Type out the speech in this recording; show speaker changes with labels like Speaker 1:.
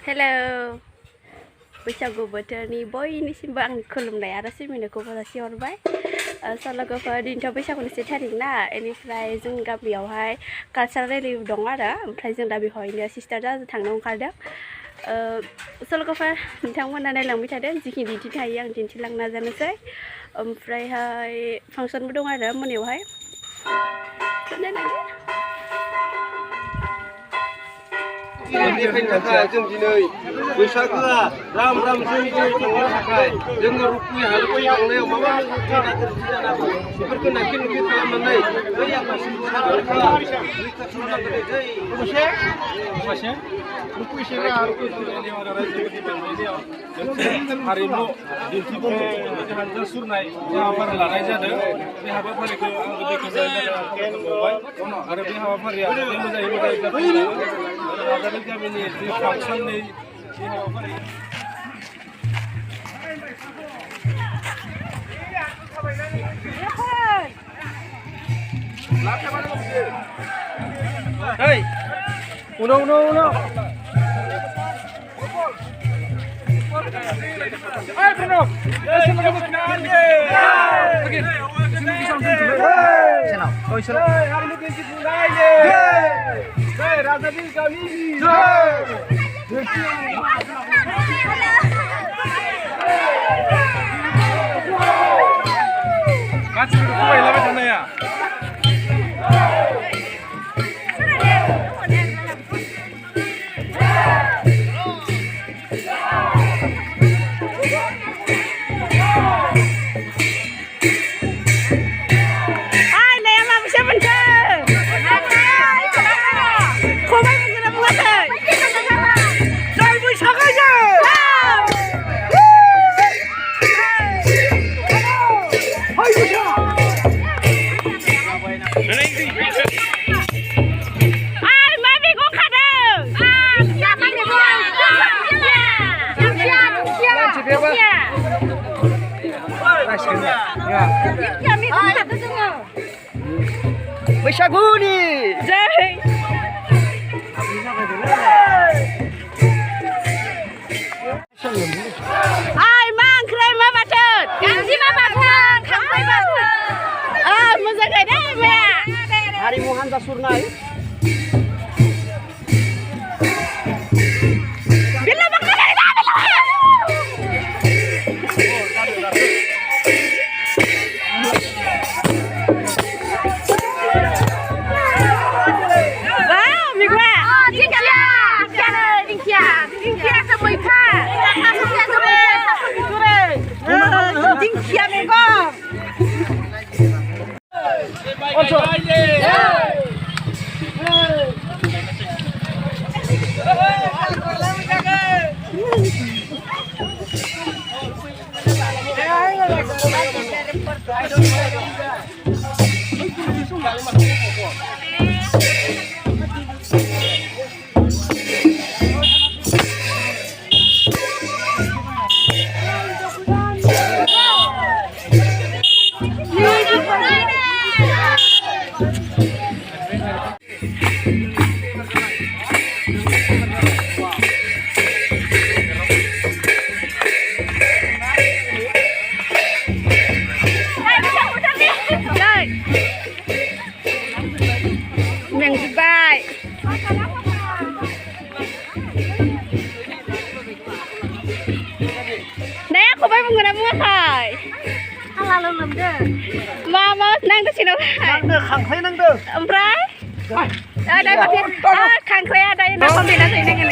Speaker 1: Hello. बैसागु बोथोरनि बयनिसिमबो आंनि खुलुमनाय आरो सिबिनायखौबो जासिहरबाय। लोगोफोर दिनैथ' बैसागुनि 1 थारिख ना, बेनिफ्राय जों गामियावहाय कालचारेल रेलि दं आरो ओमफ्राय जों दा बेवहायनो सिस्टार जाजों थांनो ओंखारदों। लोगोफोर नोंथांमोना नायलांबाय थादों, जिखिनि दिन्थिनो हायो आं दिन्थिलांनो नाजानोसै। ओमफ्रायहाय फांसनबो दं आरो मोनायावहाय।
Speaker 2: देखायनो थाखाय जों दिनै बैसागोआ राम राम जोंनि थांनो थाखाय जोङो रुकुनि हालुवाय थांनायाव माबा मोनसे गेना गोरोन्थि जानो हागौ बेफोरखौ नायखि नुखि खालामनानै बै आफादनि सारखा रैखा खालामनांगोन
Speaker 3: हारिमु दिन्थिफुंनाय हानजा सुरनाय हाबाफारि लानाय जादों। बे हाबाफारिखौ आं बेखेवनाय आरो बे हाबाफारिया मोजाङै मोजां जाफुंलाङो। राजानि गामिनि जि फांसननि जि हाबाफारि
Speaker 2: Hey, uno. Hey, Bruno. बैसागुनि
Speaker 1: जय मा ओंख्रि मा बाथोन गांजेमा बाथोन खांख्राइ बाथोन मोजां गायदे माया
Speaker 2: हारिमु हानजा सुरनाय खांख्राइ नांदो
Speaker 1: ओमफ्राय दा माथो खांख्राइया दायो ना खम देना जायो नोङो